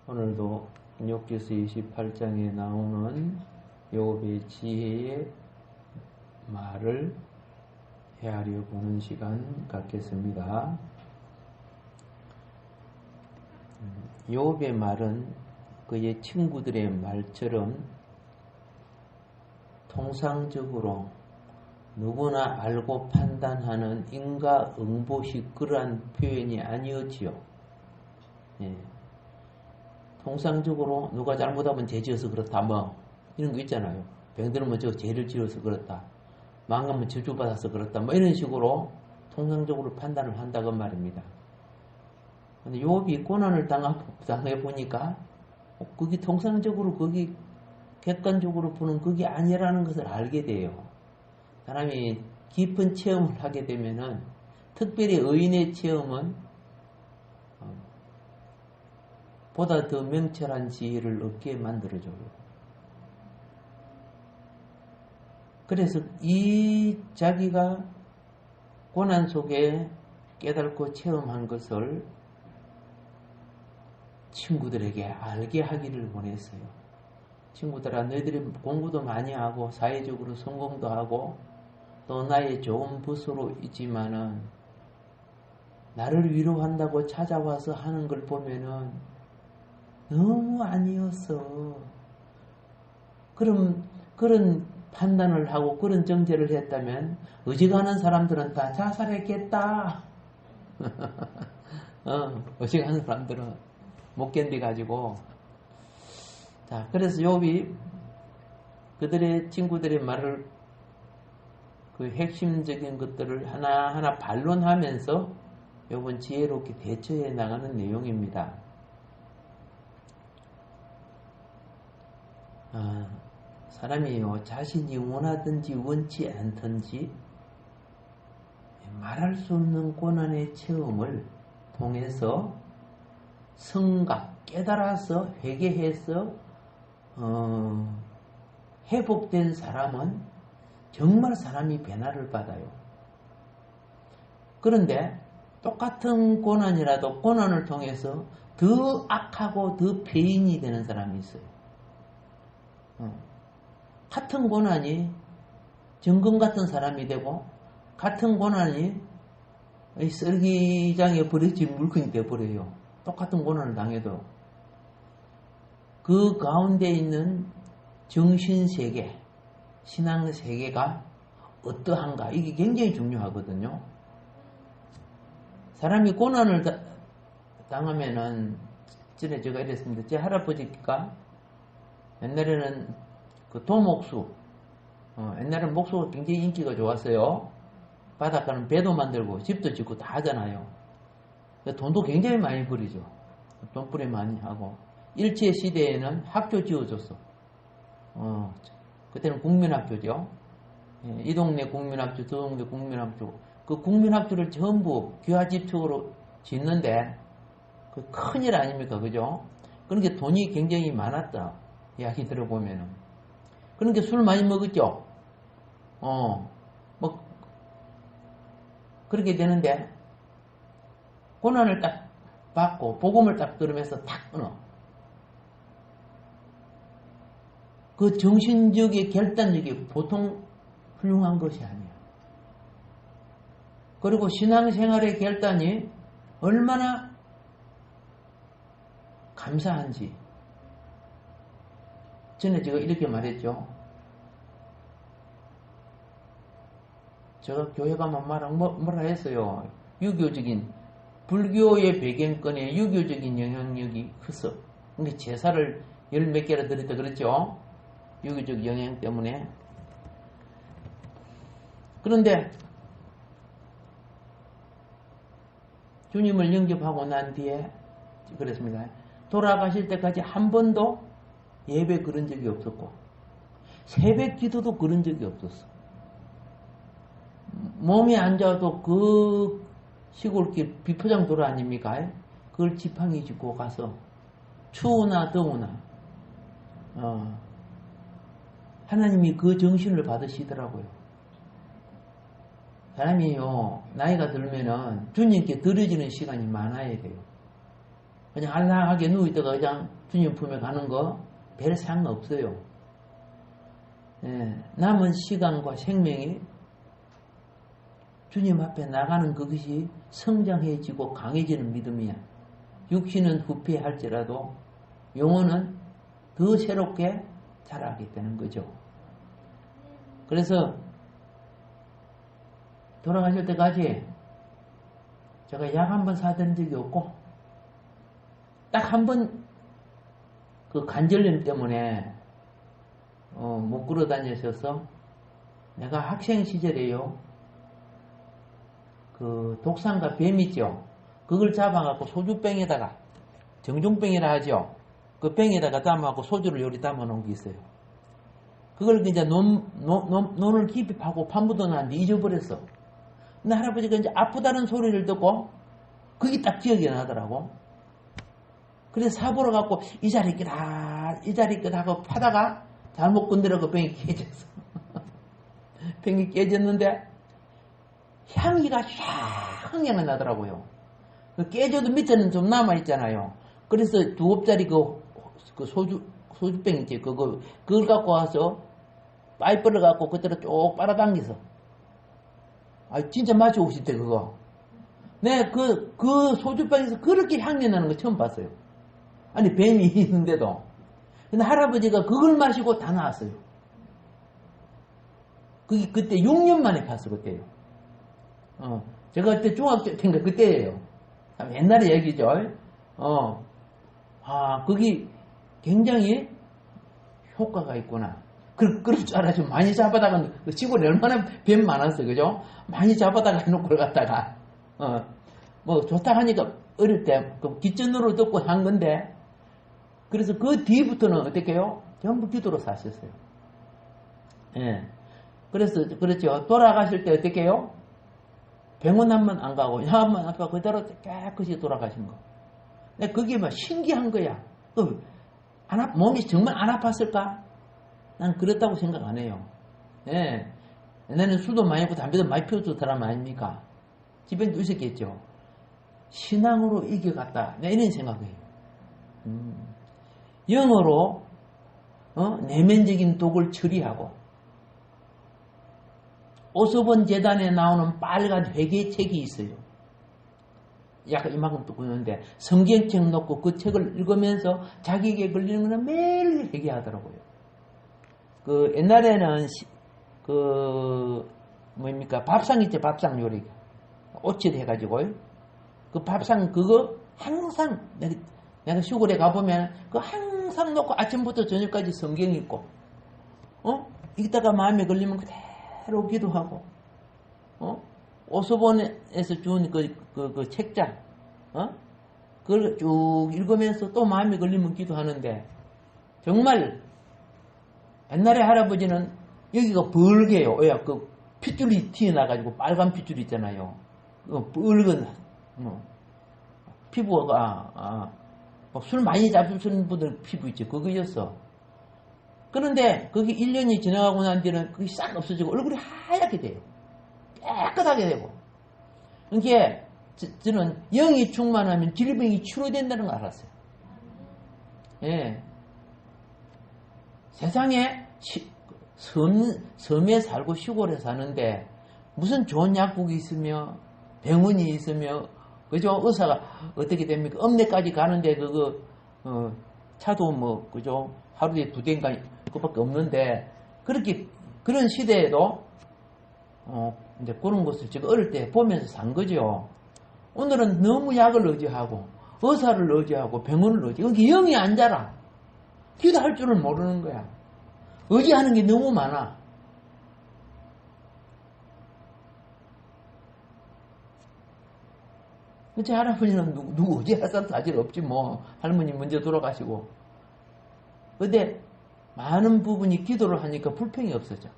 오늘도 욥기서 28장에 나오는 욥의 지혜의 말을 헤아려 보는 시간 갖겠습니다. 욥의 말은 그의 친구들의 말처럼 통상적으로 누구나 알고 판단하는 인과응보식 그러한 표현이 아니었지요. 통상적으로 누가 잘못하면 죄 지어서 그렇다 뭐 이런 거 있잖아요. 병들면 저 죄를 지어서 그렇다, 망하면 저주받아서 그렇다 뭐 이런 식으로 통상적으로 판단을 한다고 말입니다. 근데 욥이 고난을 당해 보니까 그게 통상적으로 그게 객관적으로 보는 그게 아니라는 것을 알게 돼요. 사람이 깊은 체험을 하게 되면은, 특별히 의인의 체험은 보다 더 명철한 지혜를 얻게 만들어줘요. 그래서 이 자기가 고난 속에 깨닫고 체험한 것을 친구들에게 알게 하기를 원했어요. 친구들아, 너희들이 공부도 많이 하고 사회적으로 성공도 하고 또 나의 좋은 부서로 있지만은 나를 위로한다고 찾아와서 하는 걸 보면은 너무 아니었어. 그런 판단을 하고 그런 정죄를 했다면 의지가는 사람들은 다 자살했겠다. 의지가는 사람들은 못 견디가지고. 자, 그래서 욥이 그들의 친구들의 말을, 그 핵심적인 것들을 하나하나 반론하면서 욥은 지혜롭게 대처해 나가는 내용입니다. 사람이요, 자신이 원하든지 원치 않든지 말할 수 없는 고난의 체험을 통해서 성각, 깨달아서 회개해서 회복된 사람은 정말 사람이 변화를 받아요. 그런데 똑같은 고난이라도 고난을 통해서 더 악하고 더 폐인이 되는 사람이 있어요. 같은 고난이 정금 같은 사람이 되고, 같은 고난이 썰기장에 버려진 물건이 되어버려요. 똑같은 고난을 당해도 그 가운데 있는 정신세계, 신앙세계가 어떠한가, 이게 굉장히 중요하거든요. 사람이 고난을 당하면은, 전에 제가 이랬습니다. 제 할아버지가 옛날에는 그 도목수, 옛날에는 목수가 굉장히 인기가 좋았어요. 바닷가는 배도 만들고 집도 짓고 다 하잖아요. 돈도 굉장히 많이 벌이죠. 돈벌이 많이 하고. 일제 시대에는 학교 지어줬어. 그때는 국민학교죠. 이 동네 국민학교, 저 동네 국민학교. 그 국민학교를 전부 귀화집축으로 짓는데 그 큰일 아닙니까, 그죠? 그러니까 돈이 굉장히 많았다, 이야기 들어보면은. 그러니까 술 많이 먹었죠. 뭐 그렇게 되는데, 고난을 딱 받고 복음을 딱 들으면서 탁 끊어. 그 정신적인 결단력이 보통 훌륭한 것이 아니야. 그리고 신앙생활의 결단이 얼마나 감사한지. 전에 제가 이렇게 말했죠. 제가 교회 가면 뭐라 했어요. 유교적인, 불교의 배경권에 유교적인 영향력이 커서. 근데 제사를 열 몇 개를 드렸다 그랬죠. 유교적 영향 때문에. 그런데 주님을 영접하고 난 뒤에 그랬습니다. 돌아가실 때까지 한 번도 예배 그런 적이 없었고, 새벽 기도도 그런 적이 없었어. 몸이 안 좋아도 그 시골길 비포장 도로 아닙니까? 그걸 지팡이 짚고 가서 추우나 더우나 하나님이 그 정신을 받으시더라고요. 사람이요, 나이가 들면은 주님께 드려지는 시간이 많아야 돼요. 그냥 안락하게 누워있다가 그냥 주님 품에 가는 거 별 상관없어요. 예, 남은 시간과 생명이 주님 앞에 나가는 그것이 성장해지고 강해지는 믿음이야. 육신은 후패할지라도 영혼은 더 새롭게 자라게 되는 거죠. 그래서 돌아가실 때까지 제가 약 한 번 사드린 적이 없고 딱 한 번 그 관절염 때문에 못 걸어 다녔어서 내가 학생 시절에요. 그 독산과 뱀 있죠. 그걸 잡아갖고 소주병에다가 정종병이라 하죠. 그 병에다가 담아갖고 소주를 요리 담아 놓은 게 있어요. 그걸 이제 논을 깊이 파고 판부도 나는데 잊어버렸어. 근데 할아버지가 이제 아프다는 소리를 듣고 그게 딱 기억이 나더라고. 그래서 사보러 갖고 이 자리 있겠다 이 자리 있겠다 하고 파다가 잘못 건드려서 병이 깨졌어. 병이 깨졌는데 향기가 샥 향이 나더라고요. 깨져도 밑에는 좀 남아있잖아요. 그래서 2홉짜리 그 소주병 있지. 그걸 갖고 와서 파이프를 갖고 그대로 쭉 빨아당겨서. 진짜 마시고 싶대, 그거. 네, 그 소주병에서 그렇게 향기 나는 거 처음 봤어요. 아니, 뱀이 있는데도. 근데 할아버지가 그걸 마시고 다 나왔어요. 그게 그때 6년 만에 봤어, 그때요. 제가 그때 중학교 때인가 그때예요. 옛날의 얘기죠. 그게 굉장히 효과가 있구나. 그럴 줄 알았죠. 많이 잡아다가, 시골에 얼마나 뱀 많았어요. 그죠? 많이 잡아다가 해놓고 갔다가, 뭐 좋다 하니까 어릴 때 그 기전으로 듣고 한 건데, 그래서 그 뒤부터는 어떻게 해요? 전부 기도로 사셨어요. 예. 그래서, 그렇죠. 돌아가실 때 어떻게 해요? 병원 한 번 안 가고, 한번 안 가고, 그대로 깨끗이 돌아가신 거. 근데 그게 막 신기한 거야. 몸이 정말 안 아팠을까? 난 그렇다고 생각 안 해요. 예. 옛날에는 술도 많이 먹고 담배도 많이 피워준 사람 아닙니까? 집에도 있었겠죠. 신앙으로 이겨갔다. 이런 생각이에요. 영어로 내면적인 독을 처리하고 오서본 재단에 나오는 빨간 회개책이 있어요. 약간 이만큼 또 보는데 성경책 놓고 그 책을 읽으면서 자기에게 걸리는 거는 매일 회개하더라고요. 그 옛날에는 밥상 있죠. 밥상 요리 오칠 해가지고 그 밥상 그거 항상 내가 시골에 가보면 그 항상 놓고 아침부터 저녁까지 성경 읽고 읽다가 마음에 걸리면 그대로 기도하고 오소본에서 준 그 책장 그걸 쭉 읽으면서 또 마음에 걸리면 기도하는데 정말 옛날에 할아버지는 여기가 벌게요. 그 핏줄이 튀어나가지고 빨간 핏줄 있잖아요. 붉은 피부가 술 많이 잡수는 분들 피부 있죠. 그거였어. 그런데 그게 1년이 지나가고 난 뒤는 그게 싹 없어지고 얼굴이 하얗게 돼요. 깨끗하게 되고. 그게 저는 영이 충만하면 질병이 치료된다는 걸 알았어요. 예. 세상에 섬에 살고 시골에 사는데 무슨 좋은 약국이 있으며 병원이 있으며 그죠? 의사가 어떻게 됩니까? 엄내까지 가는데 차도 뭐 그죠? 하루에 2대인가 그밖에 없는데 그렇게 그런 시대에도 이제 그런 것을 제가 어릴 때 보면서 산 거죠. 오늘은 너무 약을 의지하고 의사를 의지하고 병원을 의지하고 그게 영이 안 자라. 기도할 줄을 모르는 거야. 의지하는 게 너무 많아. 제 할아버지는 누구 의지할 사람 사실 없지 뭐. 할머니 먼저 돌아가시고. 근데 많은 부분이 기도를 하니까 불평이 없어져.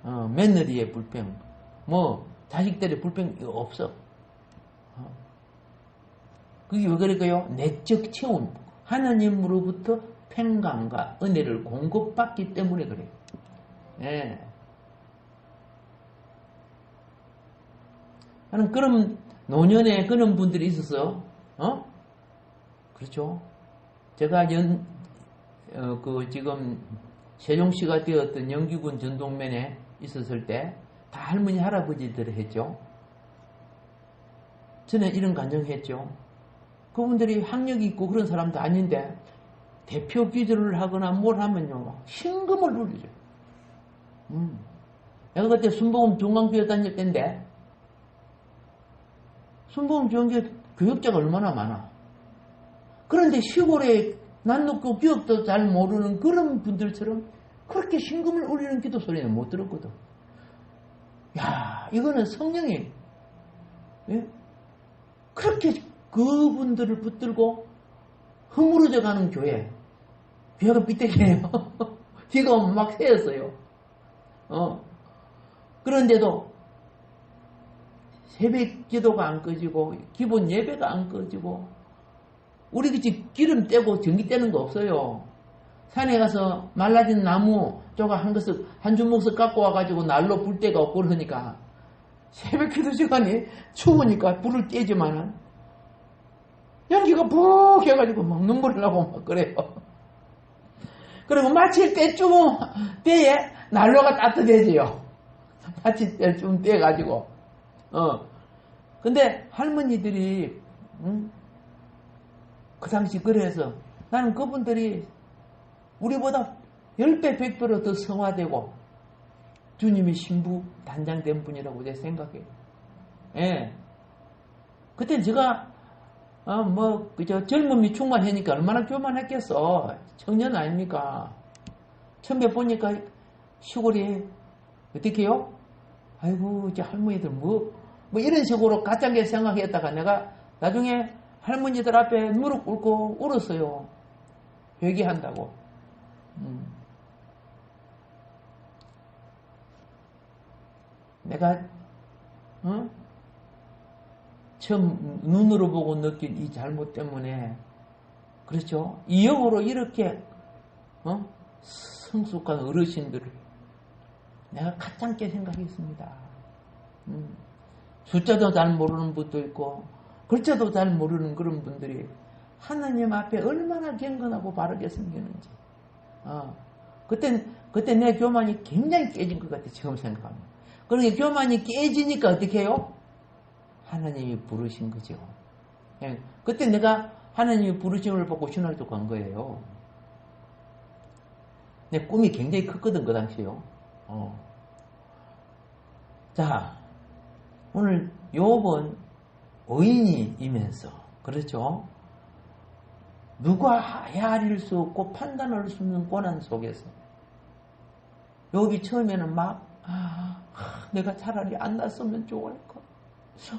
며느리의 불평, 뭐 자식들의 불평이 없어. 그게 왜 그럴까요? 내적 체험, 하나님으로부터 평강과 은혜를 공급받기 때문에 그래요. 예. 나는 그런 노년에 그런 분들이 있어서, 그렇죠? 제가 지금 세종시가 되었던 영기군 전동면에 있었을 때 다 할머니 할아버지들 했죠. 저는 이런 간증했죠. 그분들이 학력이 있고 그런 사람도 아닌데 대표 기도를 하거나 뭘 하면요 신금을 울리죠. 내가 그때 순복음 중앙교회 다닐 때인데 순복음 중앙교회 교역자가 얼마나 많아. 그런데 시골에 난놓고 기억도 잘 모르는 그런 분들처럼 그렇게 신금을 울리는 기도 소리는 못 들었거든. 야, 이거는 성령이 그렇게 그분들을 붙들고 흐무러져 가는 교회. 교회가 삐뚤게요. 비가 오면 막 새였어요. 그런데도 새벽 기도가 안 꺼지고 기본 예배가 안 꺼지고 우리 그치 기름 떼고 전기 떼는 거 없어요. 산에 가서 말라진 나무 쪼가 한 주먹씩 갖고 와가지고 난로 불 데가 없고 그러니까 새벽 기도 시간에 추우니까 불을 떼지만은 연기가 푹 해가지고 막 눈물을 나고 막 그래요. 그리고 마칠 때쯤 때에 난로가 따뜻해져요. 마칠 때쯤 떼가지고 근데 할머니들이 그 당시 그래서 나는 그분들이 우리보다 10배, 100배로 더 성화되고 주님의 신부 단장된 분이라고 제가 생각해요. 예. 그때 제가 그저 젊음이 충만하니까 얼마나 교만했겠어. 청년 아닙니까? 처음에 보니까 시골이 어떻게요? 아이고 이제 할머니들 뭐 이런 식으로 가짜게 생각했다가 내가 나중에 할머니들 앞에 무릎 꿇고 울었어요. 회개한다고. 내가 처음 눈으로 보고 느낀 이 잘못 때문에 그렇죠? 이 영으로 이렇게 성숙한 어르신들을 내가 가짜게 생각했습니다. 숫자도 잘 모르는 분도 있고 글자도 잘 모르는 그런 분들이 하나님 앞에 얼마나 경건하고 바르게 생겼는지. 그때 내 교만이 굉장히 깨진 것 같아, 지금 생각하면. 그러니까 교만이 깨지니까 어떻게 해요? 하나님이 부르신 거죠. 그때 내가 하나님이 부르심을 받고 신학교 간 거예요. 내 꿈이 굉장히 컸거든, 그 당시에요. 자, 오늘 욥은 의인이면서, 그렇죠? 누가 헤아릴 수 없고 판단할 수 없는 고난 속에서 욥이 처음에는 막 내가 차라리 안 났으면 좋을 것.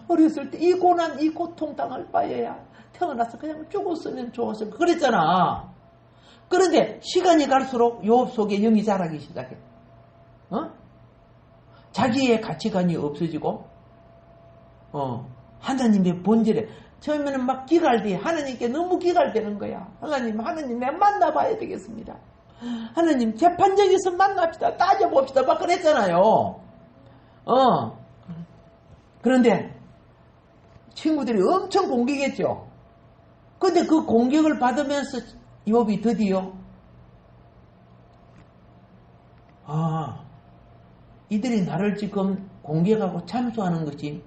어렸을 때 이 고난 이 고통 당할 바에야 태어나서 그냥 죽었으면 좋았을 것. 그랬잖아. 그런데 시간이 갈수록 욥 속에 영이 자라기 시작해. 자기의 가치관이 없어지고 하나님의 본질에 처음에는 막 기갈대. 하나님께 너무 기갈대는 거야. 하나님 내 만나봐야 되겠습니다. 하나님 재판정에서 만납시다. 따져봅시다. 막 그랬잖아요. 그런데 친구들이 엄청 공격했죠. 근데 그 공격을 받으면서 욥이 드디어 이들이 나를 지금 공격하고 참소하는 것이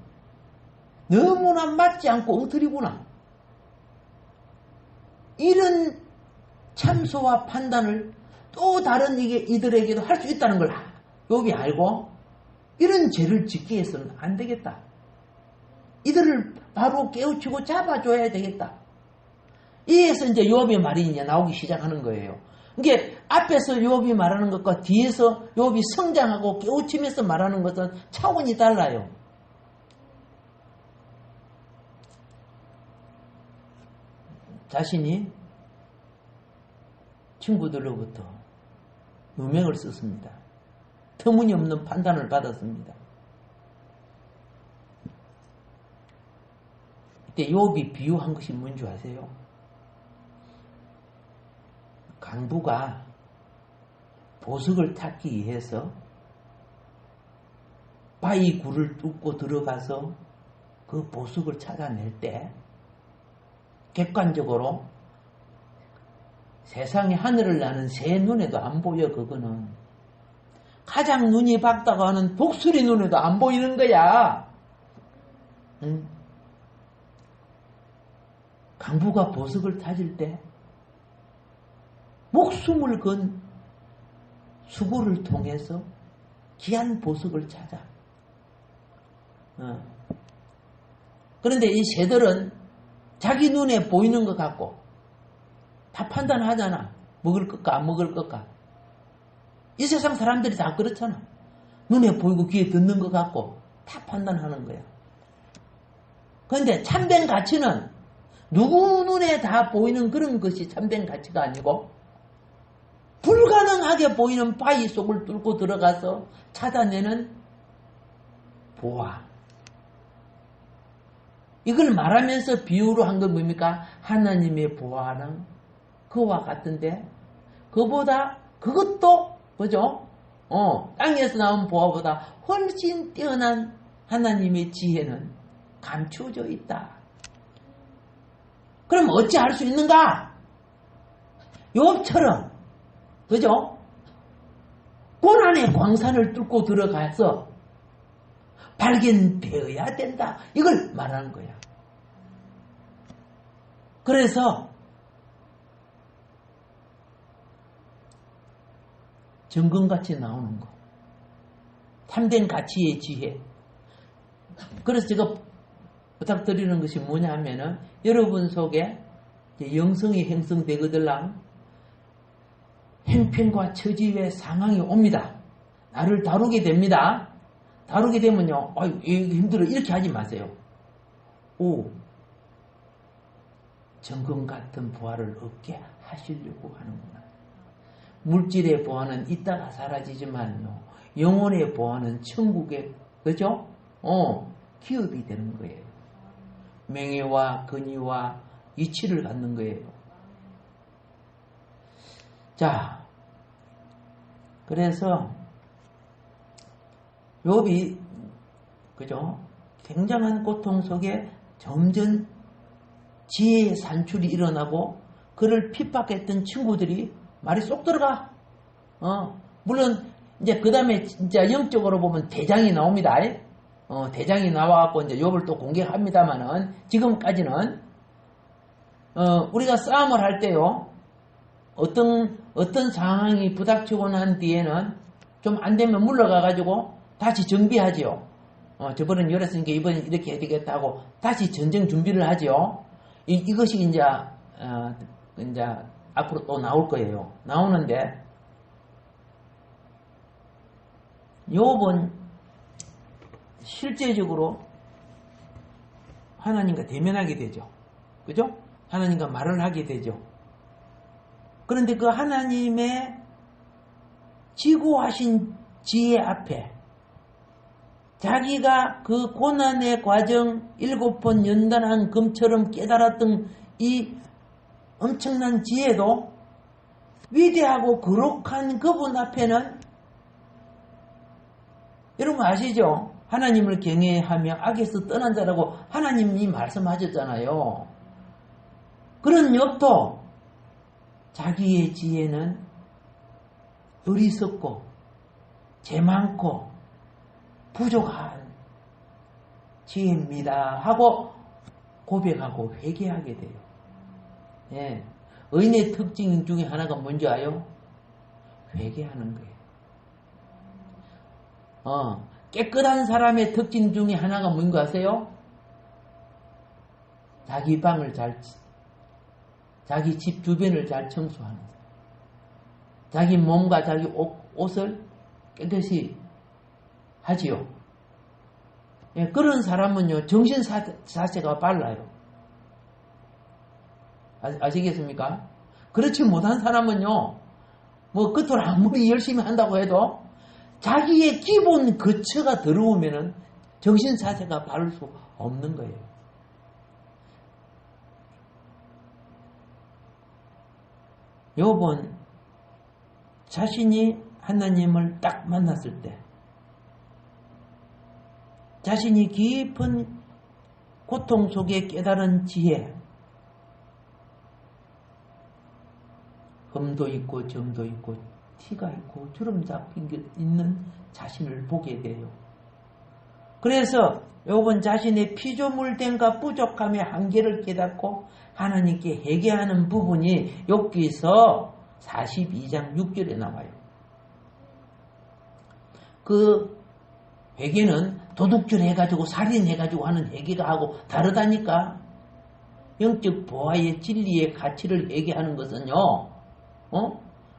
너무나 맞지 않고 엉터리구나. 이런 참소와 판단을 또 다른 이들에게도 할 수 있다는 걸 욥이 알고 이런 죄를 짓기 위해서는 안 되겠다. 이들을 바로 깨우치고 잡아줘야 되겠다. 이에서 이제 욥의 말이 이제 나오기 시작하는 거예요. 이게 앞에서 욥이 말하는 것과 뒤에서 욥이 성장하고 깨우치면서 말하는 것은 차원이 달라요. 자신이 친구들로부터 누명을 썼습니다. 터무니없는 판단을 받았습니다. 이때 욥이 비유한 것이 뭔지 아세요? 강부가 보석을 찾기 위해서 바위 굴을 뚫고 들어가서 그 보석을 찾아낼 때 객관적으로 세상에 하늘을 나는 새 눈에도 안 보여. 그거는 가장 눈이 밝다고 하는 독수리 눈에도 안 보이는 거야. 응? 강부가 보석을 찾을 때 목숨을 건 수고를 통해서 귀한 보석을 찾아. 그런데 이 새들은 자기 눈에 보이는 것 같고 다 판단하잖아. 먹을 것까 안 먹을 것까. 이 세상 사람들이 다 그렇잖아. 눈에 보이고 귀에 듣는 것 같고 다 판단하는 거야. 그런데 참된 가치는 누구 눈에 다 보이는 그런 것이 참된 가치가 아니고 불가능하게 보이는 바위 속을 뚫고 들어가서 찾아내는 보화. 이걸 말하면서 비유로 한 건 뭡니까? 하나님의 보화는 그와 같은데 그보다 그것도 뭐죠? 땅에서 나온 보화보다 훨씬 뛰어난 하나님의 지혜는 감추어져 있다. 그럼 어찌 할 수 있는가? 욥처럼 그죠? 고난의 광산을 뚫고 들어가서 발견되어야 된다. 이걸 말하는 거야. 그래서 정금같이 나오는 거. 참된 가치의 지혜. 그래서 제가 부탁드리는 것이 뭐냐 하면은 여러분 속에 영성이 형성되거들랑 행편과 처지의 상황이 옵니다. 나를 다루게 됩니다. 다루게 되면요. 이거 힘들어. 이렇게 하지 마세요. 정금 같은 부활을 얻게 하시려고 하는구나. 물질의 보화는 있다가 사라지지만요. 영혼의 보화는 천국에, 그죠? 기업이 되는 거예요. 명예와 근위와 이치를 갖는 거예요. 자, 그래서 욥이 그죠? 굉장한 고통 속에 점점 지혜의 산출이 일어나고 그를 핍박했던 친구들이 말이 쏙 들어가. 물론 이제 그 다음에 진짜 영적으로 보면 대장이 나옵니다. 대장이 나와갖고 이제 욥을 또 공격합니다만은 지금까지는 우리가 싸움을 할 때요. 어떤 상황이 부닥치고 난 뒤에는 좀 안 되면 물러가가지고 다시 정비하지요. 저번엔 이랬으니까 이번엔 이렇게 해야 되겠다 하고 다시 전쟁 준비를 하지요. 이것이 이제 앞으로 또 나올 거예요. 나오는데 욥은 실제적으로 하나님과 대면하게 되죠. 그죠? 하나님과 말을 하게 되죠. 그런데 그 하나님의 지고하신 지혜 앞에 자기가 그 고난의 과정 7번 연단한 금처럼 깨달았던 이 엄청난 지혜도 위대하고 거룩한 그분 앞에는 이런 거 아시죠? 하나님을 경외하며 악에서 떠난 자라고 하나님이 말씀하셨잖아요. 그런 욥도 자기의 지혜는 어리석고 죄 많고 부족한 지혜입니다 하고 고백하고 회개하게 돼요. 예. 의인의 특징 중에 하나가 뭔지 아요? 회개하는 거예요. 깨끗한 사람의 특징 중에 하나가 뭔지 아세요? 자기 방을 자기 집 주변을 잘 청소하는 사람. 자기 몸과 자기 옷을 깨끗이 하지요. 예, 그런 사람은요, 정신 자체가 빨라요. 아시겠습니까? 그렇지 못한 사람은요, 뭐, 겉으로 아무리 열심히 한다고 해도 자기의 기본 거처가 들어오면은 정신 자체가 바를 수 없는 거예요. 욥은 자신이 하나님을 딱 만났을 때 자신이 깊은 고통 속에 깨달은 지혜 흠도 있고 점도 있고 티가 있고 주름 잡힌 게 있는 자신을 보게 돼요. 그래서 요번 자신의 피조물됨과 부족함의 한계를 깨닫고 하나님께 회개하는 부분이 욥기서 42장 6절에 나와요. 그 회개는 도둑질 해가지고 살인해가지고 하는 회개가 하고 다르다니까. 영적 보아의 진리의 가치를 회개하는 것은요,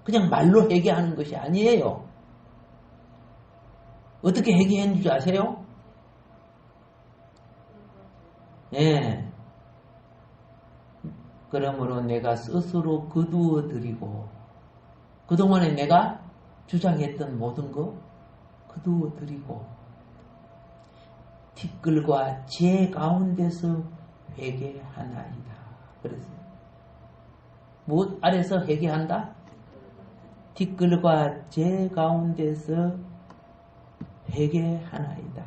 그냥 말로 회개하는 것이 아니에요. 어떻게 회개했는 줄 아세요? 예. 그러므로 내가 스스로 거두어 드리고, 그동안에 내가 주장했던 모든 거 거두어 드리고, 티끌과 재 가운데서 회개하나이다. 그랬어요. 무엇 아래서 회개한다? 티끌과 재 가운데서 회개하나이다.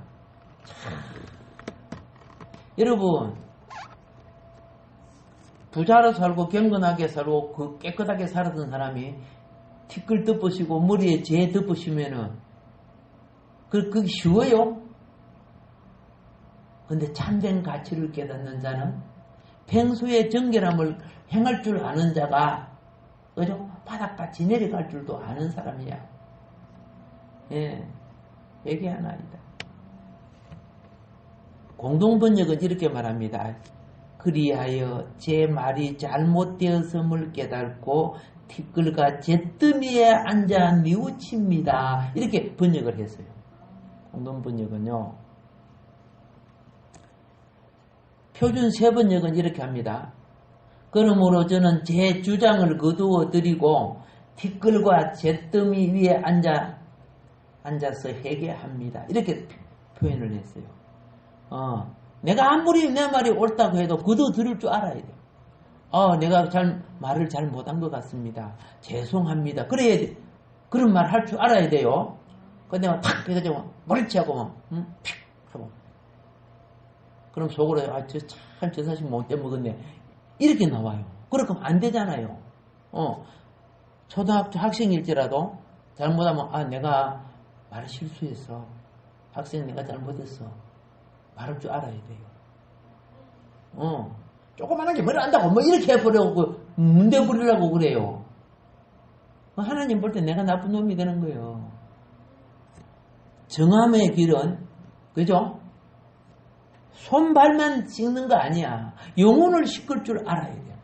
여러분, 부자로 살고 경건하게 살고 그 깨끗하게 살았던 사람이 티끌 덮으시고 머리에 재 덮으시면은 그게 쉬워요? 근데 참된 가치를 깨닫는 자는 평소에 정결함을 행할 줄 아는 자가, 그죠? 바닥같이 내려갈 줄도 아는 사람이야. 예, 회개하나이다. 공동번역은 이렇게 말합니다. 그리하여 제 말이 잘못되었음을 깨닫고 티끌과 잿더미에 앉아 뉘우칩니다. 이렇게 번역을 했어요. 공동번역은요. 표준 세번역은 이렇게 합니다. 그러므로 저는 제 주장을 거두어 드리고 티끌과 잿더미 위에 앉아서 회개합니다. 이렇게 표현을 했어요. 내가 아무리 내 말이 옳다고 해도 거두어 드릴 줄 알아야 돼요. 내가 말을 잘 못한 것 같습니다. 죄송합니다. 그래야 그런 말 할 줄 알아야 돼요. 근데 탁 해가지고 머리치하고 픽 하고, 그럼 속으로 저 사실 못돼 먹었네 이렇게 나와요. 그렇게 하면 안 되잖아요. 초등학교 학생일지라도 잘못하면 내가 말을 실수했어. 학생 내가 잘못했어. 말할 줄 알아야 돼요. 조그만한 게 뭘 안다고 뭐 이렇게 해버려고 문대 부리려고 그래요. 하나님 볼 때 내가 나쁜 놈이 되는 거예요. 정함의 길은, 그죠? 손발만 씻는 거 아니야. 영혼을 씻을 줄 알아야 돼.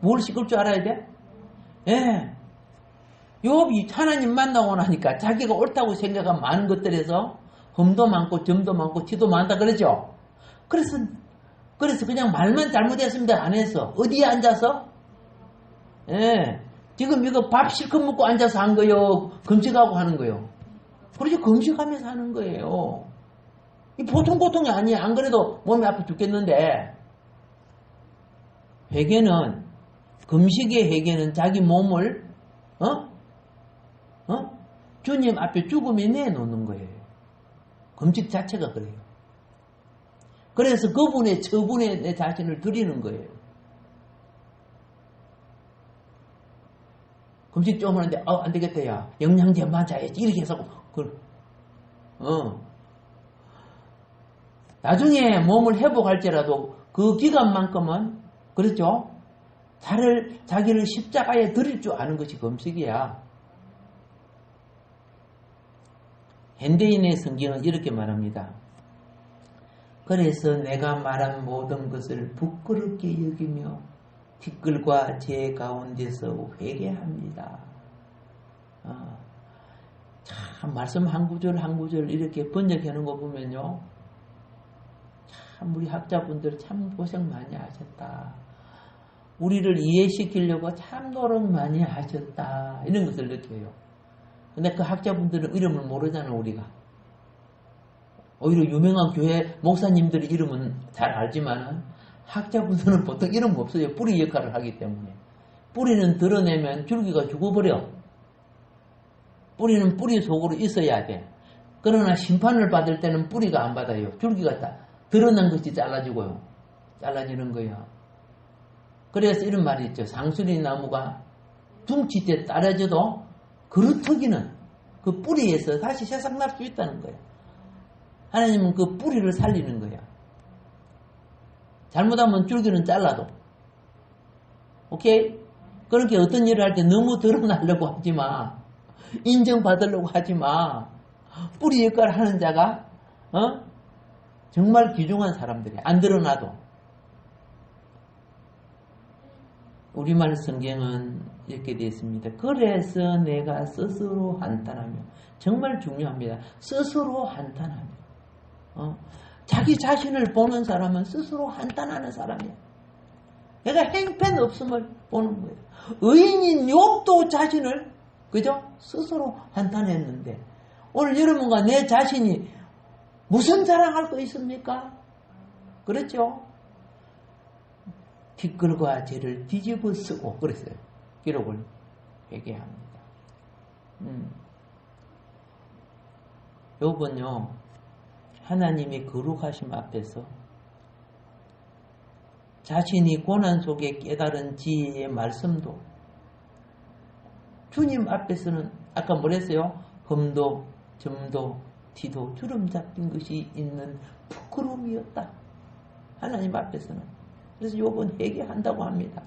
뭘 씻을 줄 알아야 돼? 예. 욥이 하나님 만나고 나니까 자기가 옳다고 생각한 많은 것들에서 흠도 많고 점도 많고 티도 많다 그러죠? 그래서 그냥 말만 잘못했습니다. 안 했어. 어디에 앉아서? 예. 지금 이거 밥 실컷 먹고 앉아서 한 거요. 금식하고 하는 거요. 그렇지, 금식하면서 하는 거예요. 이 보통 고통이 아니야. 안 그래도 몸이 아파 죽겠는데. 회개는, 금식의 회개는 자기 몸을, 주님 앞에 죽음에 내놓는 거예요. 금식 자체가 그래요. 그래서 그분의 처분에 내 자신을 드리는 거예요. 금식 좀 하는데, 안 되겠다, 야. 영양제 맞아야지. 이렇게 해서, 나중에 몸을 회복할지라도 그 기간만큼은, 그렇죠? 자기를 십자가에 드릴 줄 아는 것이 금식이야. 현대인의 성경은 이렇게 말합니다. 그래서 내가 말한 모든 것을 부끄럽게 여기며 티끌과 재 가운데서 회개합니다. 참 말씀 한 구절 한 구절 이렇게 번역해 놓은 거 보면요, 참 우리 학자분들 참 고생 많이 하셨다. 우리를 이해시키려고 참 노력 많이 하셨다. 이런 것을 느껴요. 근데 그 학자분들은 이름을 모르잖아, 우리가. 오히려 유명한 교회 목사님들의 이름은 잘 알지만은 학자분들은 보통 이름 없어요. 뿌리 역할을 하기 때문에. 뿌리는 드러내면 줄기가 죽어버려. 뿌리는 뿌리 속으로 있어야 돼. 그러나 심판을 받을 때는 뿌리가 안 받아요. 줄기가 다 드러난 것이 잘라지고요. 잘라지는 거야. 그래서 이런 말이 있죠. 상수리 나무가 둥치때 따라져도 그루터기는 그 뿌리에서 다시 새싹날 수 있다는 거예요. 하나님은 그 뿌리를 살리는 거야. 잘못하면 줄기는 잘라도. 오케이? 그렇게 어떤 일을 할 때 너무 드러나려고 하지 마. 인정받으려고 하지 마. 뿌리 역할을 하는 자가 정말 귀중한 사람들이야. 안 드러나도. 우리말 성경은 이렇게 되어 있습니다. 그래서 내가 스스로 한탄하며. 정말 중요합니다. 스스로 한탄하며. 자기 자신을 보는 사람은 스스로 한탄하는 사람이야. 내가 행편 없음을 보는 거예요. 의인인 욥도 자신을 그죠? 스스로 한탄했는데 오늘 여러분과 내 자신이 무슨 자랑할 거 있습니까? 그렇죠? 뒷글과 죄를 뒤집어 쓰고 그랬어요. 기록을 회개합니다. 욥은요 하나님이 거룩하심 앞에서 자신이 고난 속에 깨달은 지혜의 말씀도 주님 앞에서는 아까 뭐랬어요? 흠도 점도 티도 주름 잡힌 것이 있는 부끄러움이었다. 하나님 앞에서는. 그래서 욥은 회개한다고 합니다.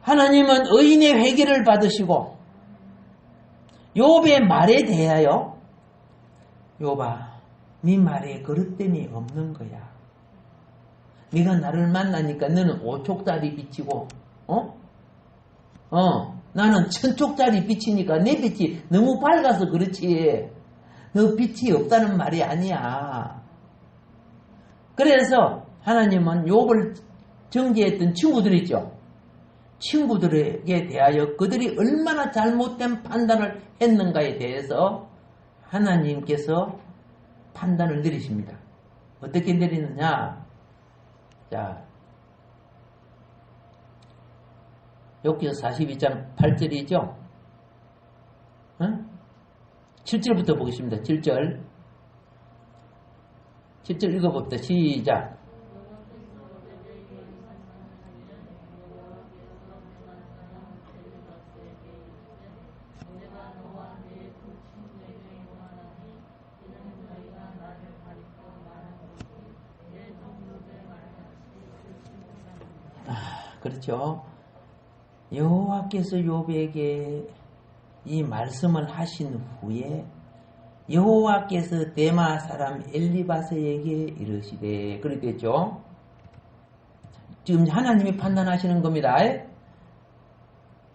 하나님은 의인의 회개를 받으시고 욥의 말에 대하여 욥아 네 말에 그릇됨이 없는 거야. 네가 나를 만나니까 너는 5촉짜리 비치고 나는 1000촉짜리 비치니까 내 빛이 너무 밝아서 그렇지 너 빛이 없다는 말이 아니야. 그래서 하나님은 욥을 정죄했던 친구들 있죠. 친구들에게 대하여 그들이 얼마나 잘못된 판단을 했는가에 대해서 하나님께서 판단을 내리십니다. 어떻게 내리느냐? 자, 욥기서 42장 8절이죠. 7절부터 보겠습니다. 7절 읽어봅시다. 시작. 그렇죠. 여호와께서 욥에게 이 말씀을 하신 후에 여호와께서 데마 사람 엘리바스에게 이르시되 그랬겠죠. 지금 하나님이 판단하시는 겁니다.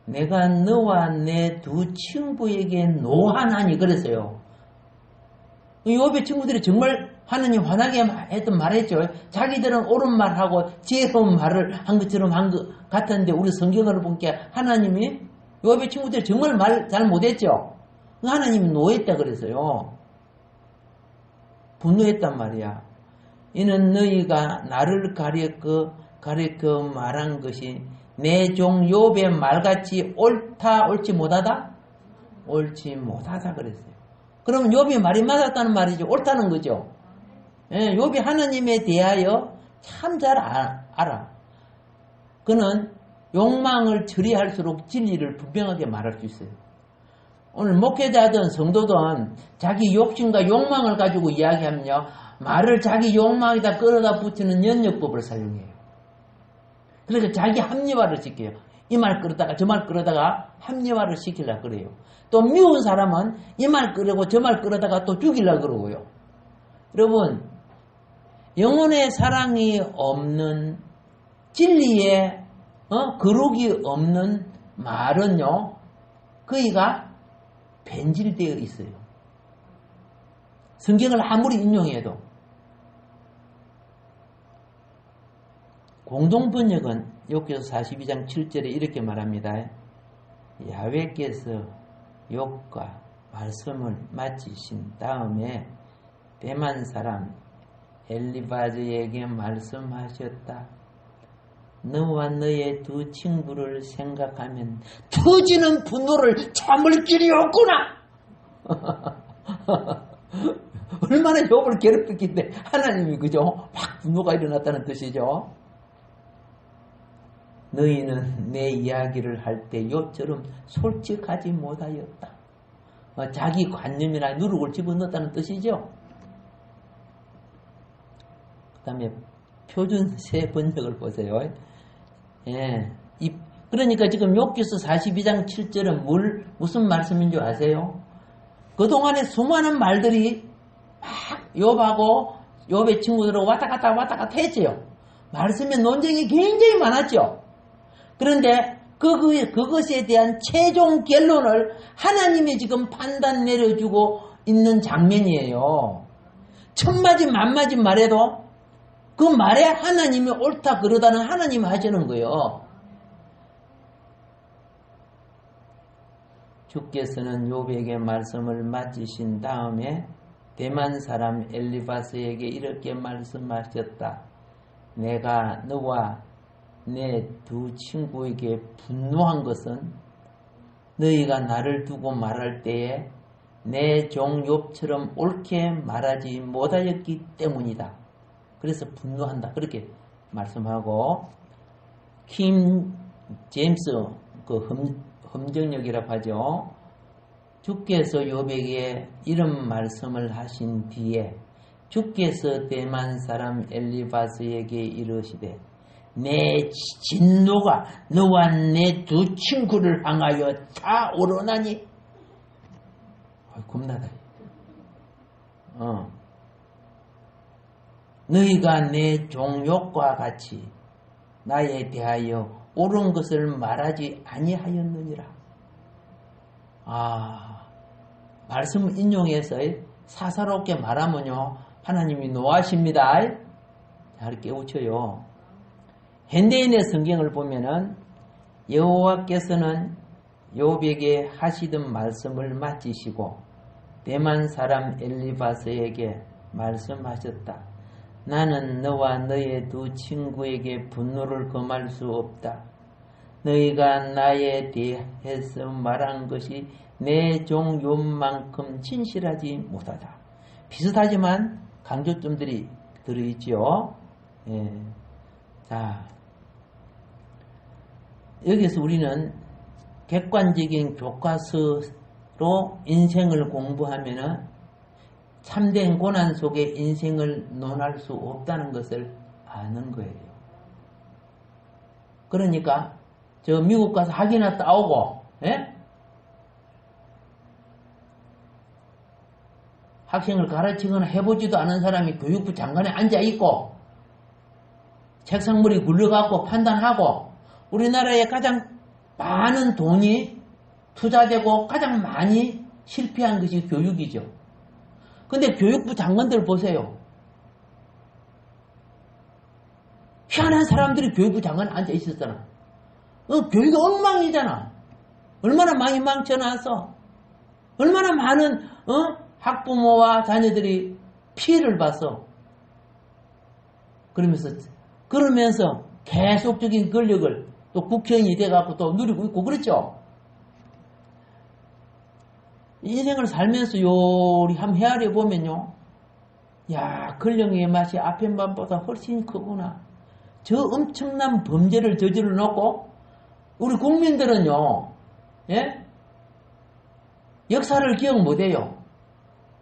내가 너와 내 두 친구에게 노하나니 그랬어요. 욥의 친구들이 정말 하느님 화나게 했던 말했죠. 자기들은 옳은 말하고 지혜로운 말을 한 것처럼 한 것 같았는데 우리 성경을 보니까 하나님이 욥의 친구들이 정말 말 잘 못했죠. 하나님이 노했다 그랬어요. 분노했단 말이야. 이는 너희가 나를 가리켜 말한 것이 내 종 욥의 말같이 옳다 옳지 못하다? 옳지 못하다 그랬어요. 그럼 욥이 말이 맞았다는 말이죠. 옳다는 거죠. 예, 욥이 하나님에 대하여 참 잘 알아. 그는 욕망을 처리할수록 진리를 분명하게 말할 수 있어요. 오늘 목회자든 성도든 자기 욕심과 욕망을 가지고 이야기하면요. 말을 자기 욕망에다 끌어다 붙이는 연역법을 사용해요. 그러니까 자기 합리화를 시켜요. 이 말 끌어다가 저 말 끌어다가 합리화를 시키려고 그래요. 또 미운 사람은 이 말 끌고 저 말 끌어다가 또 죽이려고 그러고요. 여러분 영혼의 사랑이 없는 진리에 거룩이 없는 말은요. 그이가 변질되어 있어요. 성경을 아무리 인용해도 공동번역은 욥기서 42장 7절에 이렇게 말합니다. 야훼께서 욥과 말씀을 마치신 다음에 대만 사람 엘리바즈에게 말씀하셨다. 너와 너의 두 친구를 생각하면 터지는 분노를 참을 길이 없구나. 얼마나 욥을 괴롭혔긴데 하나님이 그죠? 막 분노가 일어났다는 뜻이죠. 너희는 내 이야기를 할 때 욥처럼 솔직하지 못하였다. 자기 관념이나 누룩을 집어넣었다는 뜻이죠. 그 다음에 표준세 번역을 보세요. 예, 그러니까 지금 욥기서 42장 7절은 무슨 말씀인 줄 아세요? 그동안에 수많은 말들이 막 욥하고 욥의 친구들하고 왔다 갔다 했지요. 말씀의 논쟁이 굉장히 많았죠. 그런데 그것에 대한 최종 결론을 하나님이 지금 판단 내려주고 있는 장면이에요. 천마디 만마디 말해도 그 말에 하나님이 옳다 그러다는 하나님이 하시는 거예요. 주께서는 욥에게 말씀을 마치신 다음에 대만 사람 엘리바스에게 이렇게 말씀하셨다. 내가 너와 내 두 친구에게 분노한 것은 너희가 나를 두고 말할 때에 내 종 욥처럼 옳게 말하지 못하였기 때문이다. 그래서 분노한다. 그렇게 말씀하고 킴 제임스 험정역이라고 하죠. 주께서 욥에게 이런 말씀을 하신 뒤에 주께서 대만 사람 엘리바스에게 이르시되 내 진노가 너와 내 두 친구를 향하여 다 오르나니 겁나다. 너희가 내 종 욥과 같이 나에 대하여 옳은 것을 말하지 아니하였느니라. 말씀을 인용해서 사사롭게 말하면요 하나님이 노하십니다. 잘 깨우쳐요. 현대인의 성경을 보면은 여호와께서는 욥에게 하시던 말씀을 마치시고 대만 사람 엘리바스에게 말씀하셨다. 나는 너와 너의 두 친구에게 분노를 금할 수 없다. 너희가 나에 대해서 말한 것이 내 종 욥만큼 진실하지 못하다. 비슷하지만 강조점들이 들어있죠. 예. 자, 여기서 우리는 객관적인 교과서로 인생을 공부하면은 참된 고난 속에 인생을 논할 수 없다는 것을 아는 거예요. 그러니까 저 미국 가서 학위나 따오고 학생을 가르치거나 해보지도 않은 사람이 교육부 장관에 앉아있고 책상머리 굴려갖고 판단하고 우리나라에 가장 많은 돈이 투자되고 가장 많이 실패한 것이 교육이죠. 근데 교육부 장관들 보세요. 희한한 사람들이 교육부 장관에 앉아 있었잖아. 교육이 엉망이잖아. 얼마나 많이 망쳐놨어. 얼마나 많은 학부모와 자녀들이 피해를 봤어. 그러면서 계속적인 권력을 또 국회의원이 돼갖고 또 누리고 있고 그렇죠. 인생을 살면서 요리 한번 헤아려 보면요. 야, 권력의 맛이 앞에 맛보다 훨씬 크구나. 저 엄청난 범죄를 저질러 놓고 우리 국민들은요. 예? 역사를 기억 못해요.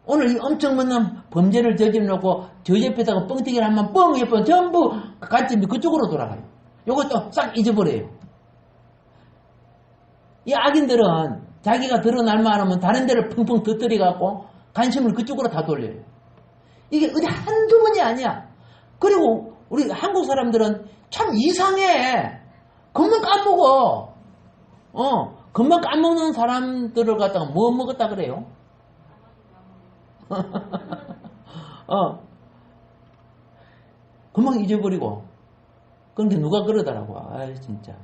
오늘 이 엄청난 범죄를 저질러 놓고 저 옆에다가 뻥튀기를 하면 뻥 옆에 전부 관점이 그쪽으로 돌아가요. 요것도 싹 잊어버려요. 이 악인들은 자기가 드러날 만하면 다른 데를 펑펑 터뜨려갖고 관심을 그쪽으로 다 돌려요. 이게 어디 한두 번이 아니야. 그리고 우리 한국 사람들은 참 이상해. 금방 까먹어. 금방 까먹는 사람들을 갖다가 뭐 먹었다 그래요? 금방 잊어버리고. 그런데 누가 그러더라고. 아이, 진짜.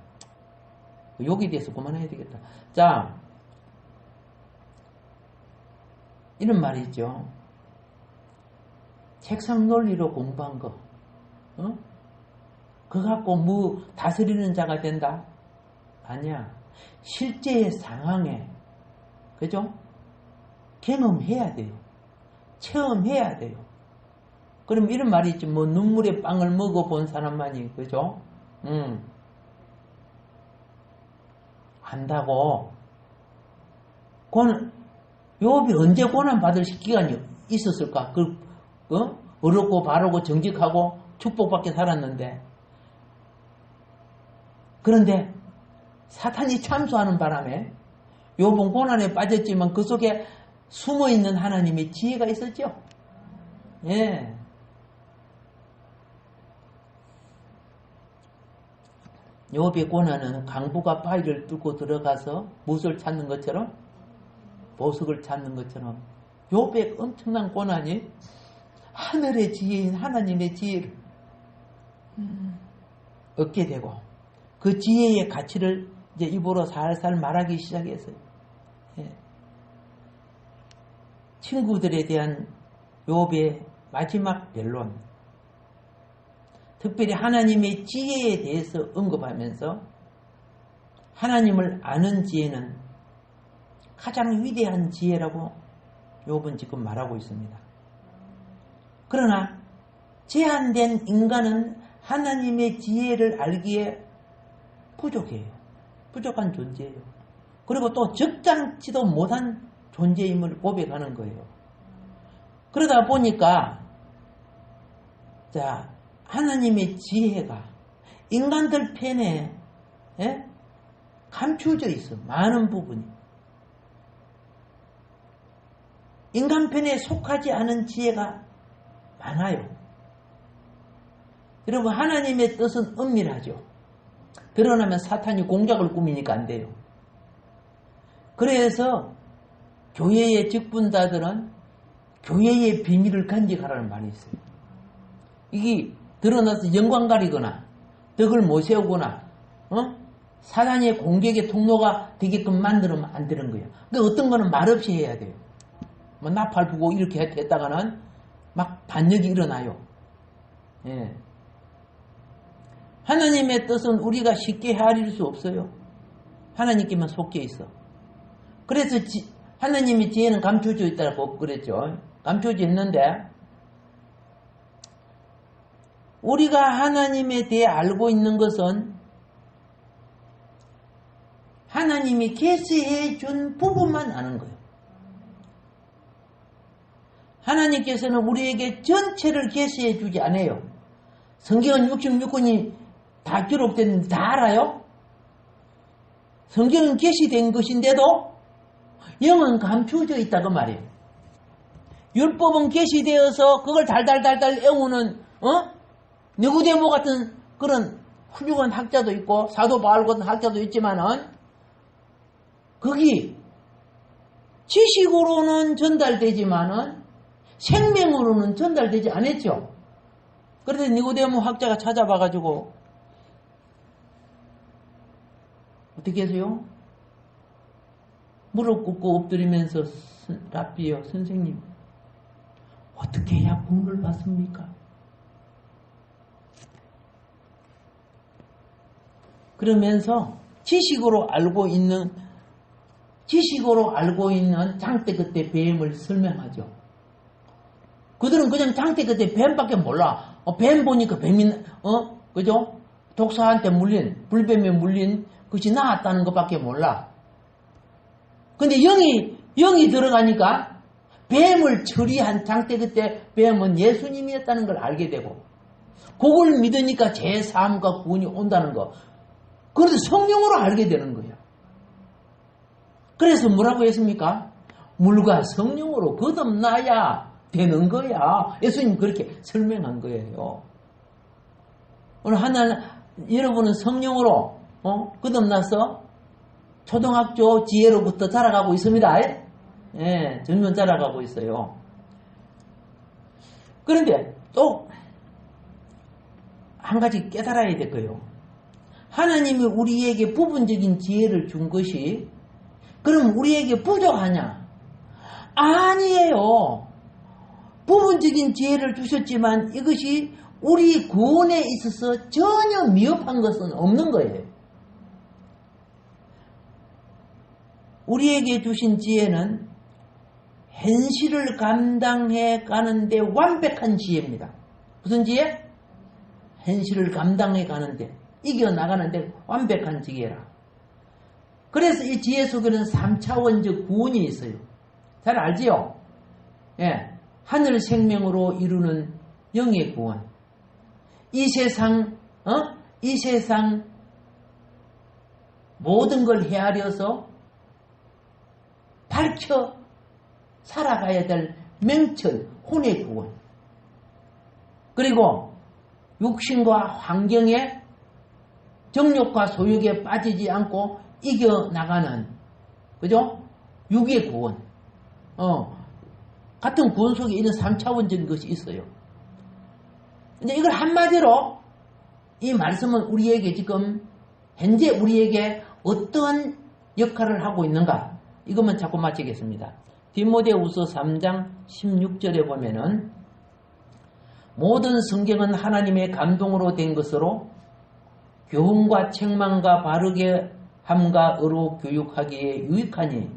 욕에 대해서 그만해야 되겠다. 자, 이런 말이 있죠. 책상 논리로 공부한 거. 그거 갖고 뭐 다스리는 자가 된다? 아니야. 실제의 상황에, 그죠? 경험해야 돼요. 체험해야 돼요. 그럼 이런 말이 있죠. 뭐 눈물의 빵을 먹어본 사람만이, 그죠? 안다고. 욥이 언제 고난 받을 기간이 있었을까? 어렵고 바르고 정직하고 축복받게 살았는데. 그런데 사탄이 참소하는 바람에 욥은 고난에 빠졌지만 그 속에 숨어있는 하나님의 지혜가 있었죠. 예. 욥의 고난은 강부가 바위를 뚫고 들어가서 무엇을 찾는 것처럼, 보석을 찾는 것처럼 욥의 엄청난 고난이 하늘의 지혜인 하나님의 지혜를 얻게 되고 그 지혜의 가치를 이제 입으로 살살 말하기 시작했어요. 예. 친구들에 대한 욥의 마지막 변론, 특별히 하나님의 지혜에 대해서 언급하면서 하나님을 아는 지혜는 가장 위대한 지혜라고 욥은 지금 말하고 있습니다. 그러나 제한된 인간은 하나님의 지혜를 알기에 부족해요. 부족한 존재예요. 그리고 또 적당치도 못한 존재임을 고백하는 거예요. 그러다 보니까 하나님의 지혜가 인간들 편에 감추어져 있어. 많은 부분이. 인간 편에 속하지 않은 지혜가 많아요. 여러분, 하나님의 뜻은 은밀하죠. 드러나면 사탄이 공작을 꾸미니까 안 돼요. 그래서 교회의 직분자들은 교회의 비밀을 간직하라는 말이 있어요. 이게 드러나서 영광 가리거나 덕을 못 세우거나 사단의 공격의 통로가 되게끔 만들면 안 되는 거예요. 그러니까 어떤 거는 말없이 해야 돼요. 뭐 나팔 부고 이렇게 했다가는 막 반역이 일어나요. 예. 하나님의 뜻은 우리가 쉽게 헤아릴 수 없어요. 하나님께만 속해 있어. 그래서 하나님의 지혜는 감춰져 있다고 그랬죠. 감춰져 있는데 우리가 하나님에 대해 알고 있는 것은 하나님이 계시해 준 부분만 아는 거예요. 하나님께서는 우리에게 전체를 계시해 주지 않아요. 성경은 66권이 다 기록됐는데 다 알아요? 성경은 계시된 것인데도 영은 감추어져 있다고 말이에요. 율법은 계시되어서 그걸 달달달달 애우는 니고데모 같은 그런 훌륭한 학자도 있고 사도 바울 같은 학자도 있지만은 거기 지식으로는 전달되지만은 생명으로는 전달되지 않았죠. 그런데 니고데모 학자가 찾아봐가지고 어떻게 하세요? 무릎 꿇고 엎드리면서 랍비요, 선생님 어떻게 해야 구원을 받습니까? 그러면서 지식으로 알고 있는 장대 끝에 뱀을 설명하죠. 그들은 그냥 장대 끝에 뱀밖에 몰라. 뱀 보니까 뱀이 그죠? 독사한테 물린, 불뱀에 물린 것이 나았다는 것밖에 몰라. 근데 영이 들어가니까 뱀을 처리한 장대 끝에 뱀은 예수님이었다는 걸 알게 되고, 그걸 믿으니까 제 삶과 구원이 온다는 거. 그런데 성령으로 알게 되는 거예요. 그래서 뭐라고 했습니까? 물과 성령으로 거듭나야 되는 거야. 예수님 그렇게 설명한 거예요. 오늘 여러분은 성령으로 거듭나서 초등학교 지혜로부터 자라가고 있습니다. 예, 점점 자라가고 있어요. 그런데 또 한 가지 깨달아야 될 거예요. 하나님이 우리에게 부분적인 지혜를 준 것이 그럼 우리에게 부족하냐? 아니에요. 부분적인 지혜를 주셨지만 이것이 우리 구원에 있어서 전혀 미흡한 것은 없는 거예요. 우리에게 주신 지혜는 현실을 감당해 가는데 완벽한 지혜입니다. 무슨 지혜? 현실을 감당해 가는데, 이겨나가는데 완벽한 지혜라. 그래서 이 지혜 속에는 3차원적 구원이 있어요. 잘 알지요? 예. 하늘 생명으로 이루는 영의 구원. 이 세상 모든 걸 헤아려서 밝혀 살아가야 될 명철, 혼의 구원. 그리고 육신과 환경에 정욕과 소욕에 빠지지 않고 이겨나가는, 그죠? 육의 구원. 같은 구원 속에 있는 3차원적인 것이 있어요. 근데 이걸 한마디로 이 말씀은 우리에게 지금 현재 우리에게 어떤 역할을 하고 있는가? 이것만 자꾸 마치겠습니다. 디모데후서 3장 16절에 보면은 모든 성경은 하나님의 감동으로 된 것으로 교훈과 책망과 바르게 함과 의로 교육하기에 유익하니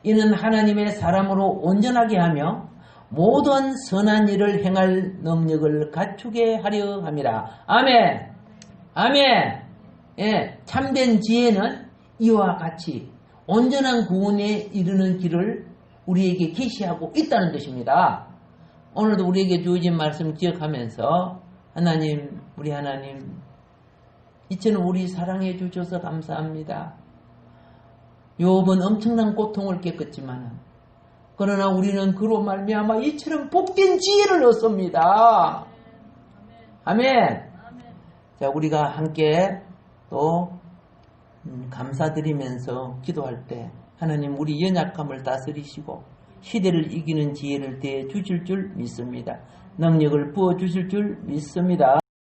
이는 하나님의 사람으로 온전하게 하며 모든 선한 일을 행할 능력을 갖추게 하려 함이라. 아멘. 아멘. 예, 참된 지혜는 이와 같이 온전한 구원에 이르는 길을 우리에게 계시하고 있다는 것입니다. 오늘도 우리에게 주어진 말씀 기억하면서 하나님, 우리 하나님, 이제는 우리 사랑해 주셔서 감사합니다. 욥은 엄청난 고통을 겪었지만 그러나 우리는 그로 말미암아 이처럼 복된 지혜를 얻습니다. 아멘. 자, 우리가 함께 또 감사드리면서 기도할 때 하나님 우리 연약함을 다스리시고 시대를 이기는 지혜를 대해 주실 줄 믿습니다. 능력을 부어 주실 줄 믿습니다.